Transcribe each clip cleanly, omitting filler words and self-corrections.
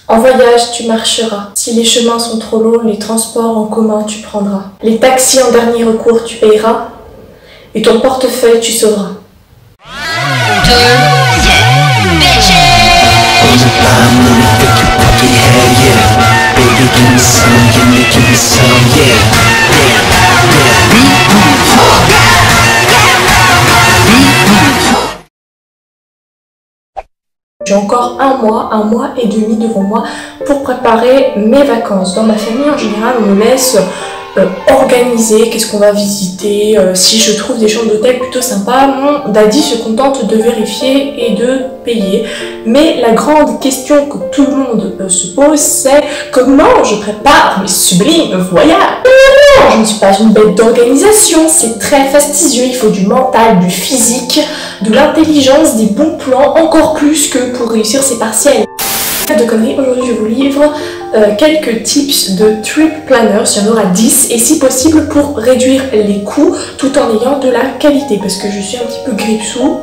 En voyage, tu marcheras. Si les chemins sont trop longs, les transports en commun, tu prendras. Les taxis en dernier recours, tu payeras. Et ton portefeuille, tu sauveras. J'ai encore un mois et demi devant moi pour préparer mes vacances. Dans ma famille, en général, on me laisse organiser qu'est-ce qu'on va visiter, si je trouve des chambres d'hôtel plutôt sympas. Mon daddy se contente de vérifier et de payer. Mais la grande question que tout le monde se pose, c'est comment je prépare mes sublimes voyages. Non, je ne suis pas une bête d'organisation, c'est très fastidieux, il faut du mental, du physique, de l'intelligence, des bons plans, encore plus que pour réussir ses partiels. De conneries, aujourd'hui je vous livre quelques tips de trip planner, il y en aura 10, et si possible pour réduire les coûts tout en ayant de la qualité, parce que je suis un petit peu grippe-sous,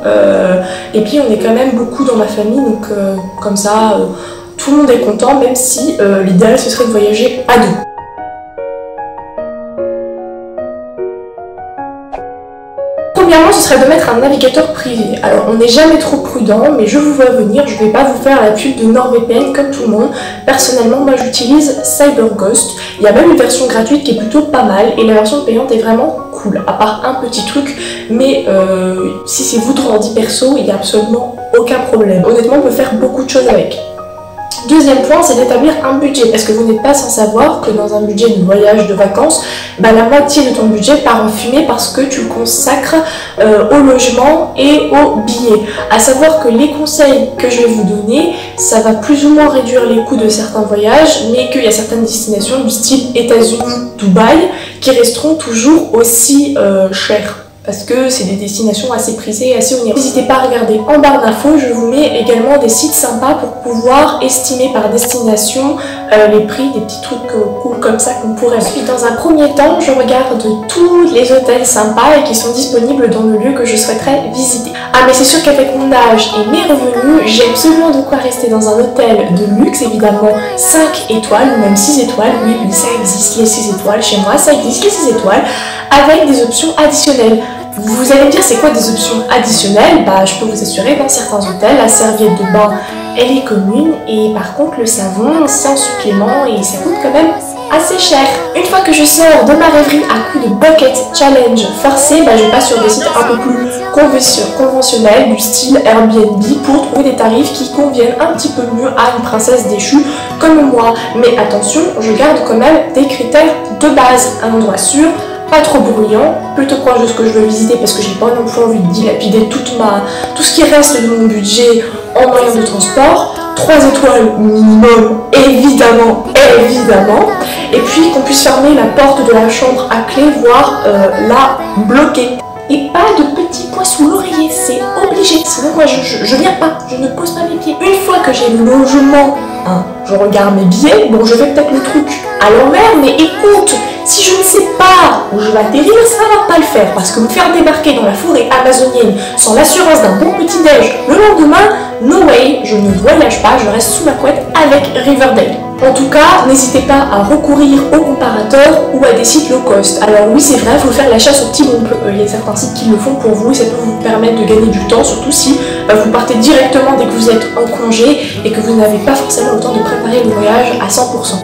et puis on est quand même beaucoup dans ma famille, donc comme ça tout le monde est content, même si l'idéal ce serait de voyager à deux. Premièrement, ce serait de mettre un navigateur privé. Alors, on n'est jamais trop prudent, mais je vous vois venir, je ne vais pas vous faire la pub de NordVPN comme tout le monde. Personnellement, moi j'utilise CyberGhost. Il y a même une version gratuite qui est plutôt pas mal, et la version payante est vraiment cool, à part un petit truc, mais si c'est votre ordi perso, il n'y a absolument aucun problème. Honnêtement, on peut faire beaucoup de choses avec. Deuxième point, c'est d'établir un budget, parce que vous n'êtes pas sans savoir que dans un budget de voyage, de vacances, la moitié de ton budget part en fumée parce que tu le consacres au logement et aux billets. À savoir que les conseils que je vais vous donner, ça va plus ou moins réduire les coûts de certains voyages, mais qu'il y a certaines destinations du style États-Unis, Dubaï, qui resteront toujours aussi chères. Parce que c'est des destinations assez prisées et assez onéreuses. N'hésitez pas à regarder en barre d'infos, je vous mets également des sites sympas pour pouvoir estimer par destination les prix, des petits trucs cool comme ça qu'on pourrait. Ensuite, dans un premier temps, je regarde tous les hôtels sympas et qui sont disponibles dans le lieu que je souhaiterais visiter. Ah, mais c'est sûr qu'avec mon âge et mes revenus, j'ai absolument de quoi rester dans un hôtel de luxe, évidemment 5 étoiles ou même 6 étoiles. Oui, ça existe les 6 étoiles chez moi, ça existe les 6 étoiles, avec des options additionnelles. Vous allez me dire c'est quoi des options additionnelles? Je peux vous assurer, dans certains hôtels, la serviette de bain elle est commune et par contre le savon c'est en supplément et ça coûte quand même assez cher. Une fois que je sors de ma rêverie à coup de bucket challenge forcé, je passe sur des sites un peu plus conventionnels du style Airbnb pour trouver des tarifs qui conviennent un petit peu mieux à une princesse déchue comme moi. Mais attention, je garde quand même des critères de base, un endroit sûr, pas trop bruyant, plutôt proche de ce que je veux visiter parce que j'ai pas non plus envie de dilapider tout ce qui reste de mon budget en moyens de transport. 3 étoiles minimum, évidemment, et puis qu'on puisse fermer la porte de la chambre à clé, voire la bloquer. Et pas de petits pois sous l'oreiller, c'est obligé, sinon moi je viens pas, je ne pose pas mes pieds. Une fois que j'ai le logement, je regarde mes billets, bon je fais peut-être le truc à l'envers, mais écoute, si je ne sais pas où je vais atterrir, ça va pas le faire, parce que me faire débarquer dans la forêt amazonienne sans l'assurance d'un bon petit-déj le lendemain, no way, je ne voyage pas, je reste sous ma couette avec Riverdale. En tout cas, n'hésitez pas à recourir au comparateur ou à des sites low cost. Alors oui, c'est vrai, il faut faire la chasse aux petits bons plans. Il y a certains sites qui le font pour vous et ça peut vous permettre de gagner du temps, surtout si vous partez directement dès que vous êtes en congé et que vous n'avez pas forcément le temps de préparer le voyage à 100%.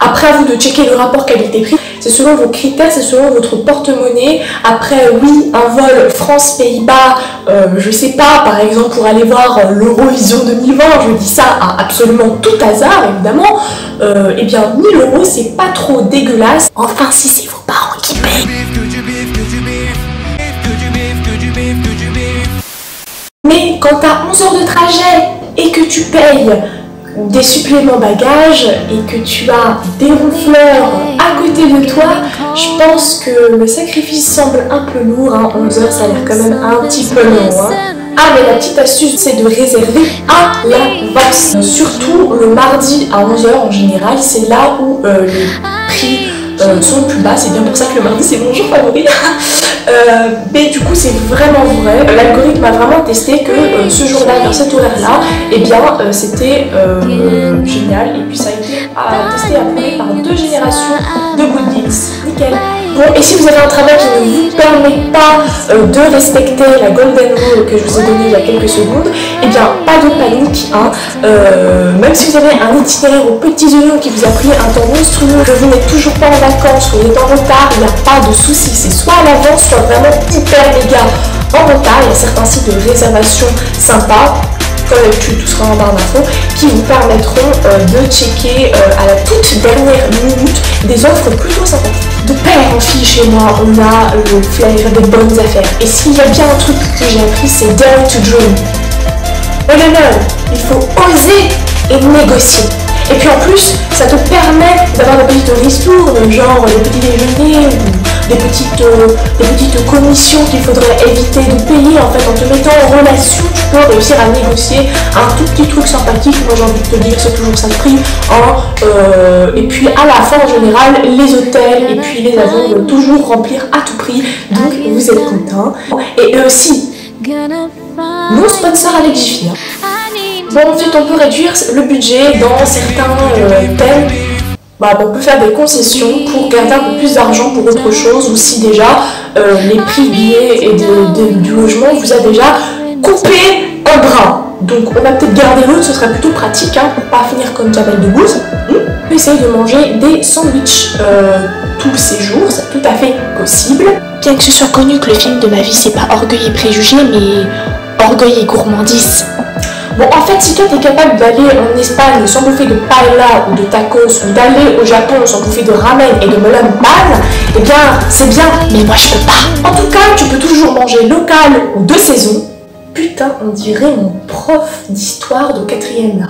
Après, à vous de checker le rapport qualité-prix. C'est selon vos critères, c'est selon votre porte-monnaie. Après, oui, un vol France-Pays-Bas, je sais pas, par exemple, pour aller voir l'Eurovision 2020, je dis ça à absolument tout hasard, évidemment, eh bien, 1000 €, c'est pas trop dégueulasse. Enfin, si c'est vos parents qui payent. Mais quand tu as 11 heures de trajet et que tu payes des suppléments bagages et que tu as des ronfleurs à côté de toi, je pense que le sacrifice semble un peu lourd, hein. 11 heures ça a l'air quand même un petit peu long, hein. Ah, mais la petite astuce c'est de réserver à l'avance, surtout le mardi à 11 heures en général, c'est là où les prix sont le plus bas, c'est bien pour ça que le mardi c'est mon jour favori. Mais du coup c'est vraiment vrai, l'algorithme a vraiment testé que ce jour-là, dans cet horaire-là, et bien c'était génial, et puis ça a été testé après par 2 générations de good deals, nickel. Bon, et si vous avez un travail qui ne vous permet pas de respecter la golden rule que je vous ai donnée il y a quelques secondes, et bien pas de panique, hein. Même si vous avez un itinéraire aux petits oignons qui vous a pris un temps monstrueux, que vous n'êtes toujours pas en vacances, que vous êtes en retard, il n'y a pas de souci, c'est soit à l'avance, soit vraiment hyper méga en retard. Il y a certains sites de réservation sympas, comme d'habitude tout sera en barre d'infos, qui vous permettront de checker à la toute dernière minute des offres plutôt sympathiques. De père en fille chez moi, on a le flair des bonnes affaires. Et s'il y a bien un truc que j'ai appris, c'est Dare to Dream. Non, il faut oser et négocier. Et puis en plus, ça te permet d'avoir des petites ristournes, genre des petits déjeuners ou des petites commissions qu'il faudrait éviter de payer. En fait, en te mettant en relation, tu peux réussir à négocier un tout petit truc sympathique. Moi, j'ai envie de te dire, c'est toujours ça de prix. Et puis à la fin, en général, les hôtels et puis les avions veulent toujours remplir à tout prix. Donc, vous êtes contents. Et eux aussi, non sponsor avec Jiffy. Bon, en fait, on peut réduire le budget dans certains thèmes. On peut faire des concessions pour garder un peu plus d'argent pour autre chose, ou si déjà les prix billets et du logement vous a déjà coupé un bras. Donc on va peut-être garder l'autre, ce serait plutôt pratique, hein, pour pas finir comme Jamel Debbouze. On peut essayer de manger des sandwichs tous ces jours, c'est tout à fait possible. Bien que ce soit connu que le film de ma vie c'est pas Orgueil et Préjugés, mais Orgueil et Gourmandise. Bon, en fait, si toi t'es capable d'aller en Espagne sans bouffer de paella ou de tacos, ou d'aller au Japon sans bouffer de ramen et de melon pan, eh bien, c'est bien, mais moi je peux pas. En tout cas, tu peux toujours manger local ou de saison. Putain, on dirait mon prof d'histoire de 4e là.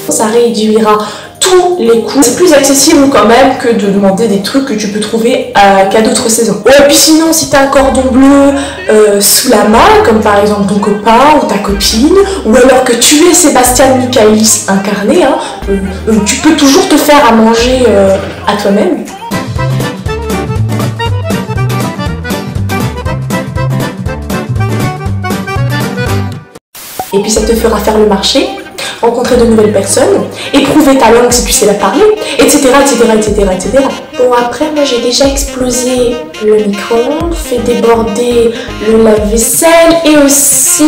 Ça réduira tous les coûts. C'est plus accessible quand même que de demander des trucs que tu peux trouver qu'à d'autres saisons. Ouais, et puis sinon, si t'as un cordon bleu sous la main, comme par exemple ton copain ou ta copine, ou alors que tu es Sébastien Michaelis incarné, hein, tu peux toujours te faire à manger à toi-même. Et puis ça te fera faire le marché, rencontrer de nouvelles personnes, éprouver ta langue si tu sais la parler, etc. etc. Bon, après, moi j'ai déjà explosé le micro-ondes, fait déborder le lave-vaisselle et aussi...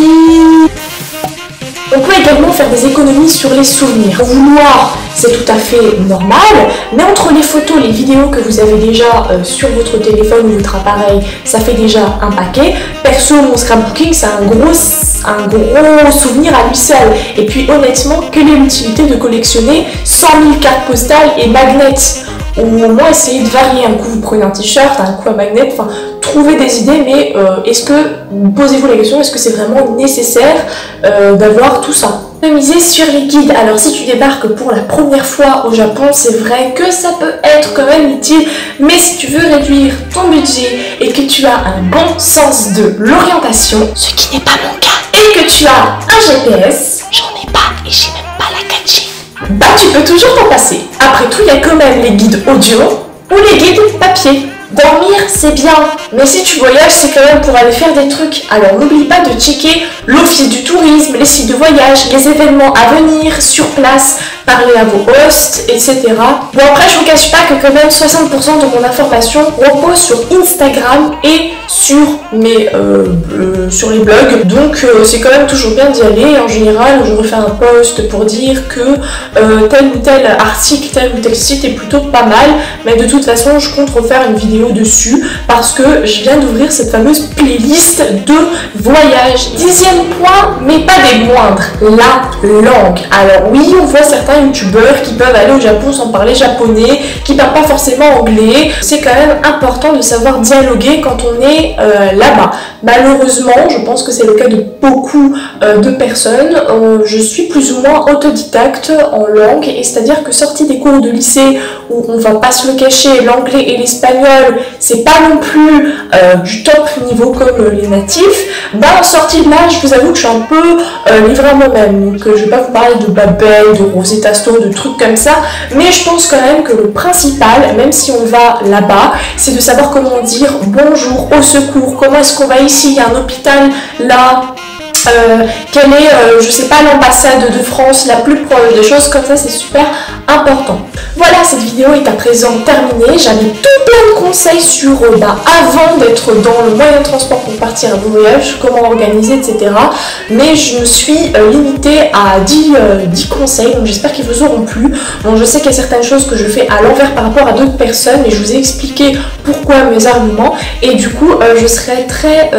On peut également faire des économies sur les souvenirs. Vouloir, c'est tout à fait normal, mais entre les photos, les vidéos que vous avez déjà sur votre téléphone ou votre appareil, ça fait déjà un paquet. Perso, mon scrapbooking, c'est un gros souvenir à lui seul. Et puis honnêtement, quelle est l'utilité de collectionner 100 000 cartes postales et magnets? Ou au moins essayer de varier. Un coup vous prenez un t-shirt, un coup un magnet, enfin trouver des idées, mais posez-vous la question, est-ce que c'est vraiment nécessaire d'avoir tout ça? Miser sur les guides. Alors si tu débarques pour la première fois au Japon, c'est vrai que ça peut être quand même utile, mais si tu veux réduire ton budget et que tu as un bon sens de l'orientation, ce qui n'est pas mon cas, et que tu as un GPS, j'en ai pas et j'ai même pas la 4G, bah tu peux toujours t'en passer. Après tout, il y a quand même les guides audio ou les guides papier. Dormir, c'est bien, mais si tu voyages, c'est quand même pour aller faire des trucs. Alors n'oublie pas de checker l'office du tourisme, les sites de voyage, les événements à venir sur place, parler à vos hosts, etc. Bon, après, je vous cache pas que quand même 60% de mon information repose sur Instagram et sur sur les blogs. Donc c'est quand même toujours bien d'y aller. En général, je refais un post pour dire que tel ou tel article, tel ou tel site est plutôt pas mal. Mais de toute façon, je compte refaire une vidéo dessus parce que je viens d'ouvrir cette fameuse playlist de voyage. 10e point, mais pas des moindres, la langue. Alors oui, on voit certains certains youtubeurs qui peuvent aller au Japon sans parler japonais, qui parlent pas forcément anglais. C'est quand même important de savoir dialoguer quand on est là-bas. Malheureusement, je pense que c'est le cas de beaucoup de personnes. Je suis plus ou moins autodidacte en langue, et c'est-à-dire que sortie des cours de lycée où on va pas se le cacher, l'anglais et l'espagnol, c'est pas non plus du top niveau comme les natifs. Bah en sortie de là, je vous avoue que je suis un peu livrée à moi-même. Donc je vais pas vous parler de Babel, de Rosetta Stone, de trucs comme ça, mais je pense quand même que le principal, même si on va là-bas, c'est de savoir comment dire bonjour, au secours, comment est-ce qu'on va ici, il y a un hôpital là, quelle est, je sais pas, l'ambassade de France la plus proche, des choses comme ça, c'est super important. Voilà, cette vidéo est à présent terminée. J'avais tout plein de conseils sur avant d'être dans le moyen de transport pour partir à vos voyages, comment organiser, etc. Mais je me suis limitée à 10 conseils, donc j'espère qu'ils vous auront plu. Bon, je sais qu'il y a certaines choses que je fais à l'envers par rapport à d'autres personnes, et je vous ai expliqué pourquoi, mes arguments, et du coup je serais très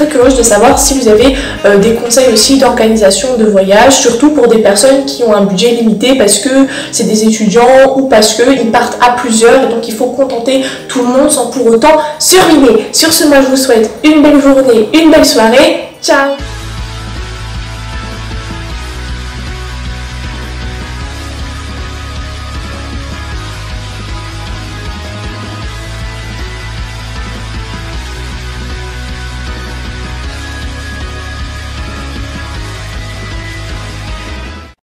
curieuse de savoir si vous avez des conseils aussi d'organisation de voyage, surtout pour des personnes qui ont un budget limité parce que c'est des étudiants ou parce qu'ils partent à plusieurs, et donc il faut contenter tout le monde sans pour autant se ruiner. Sur ce, moi je vous souhaite une belle journée, une belle soirée, ciao!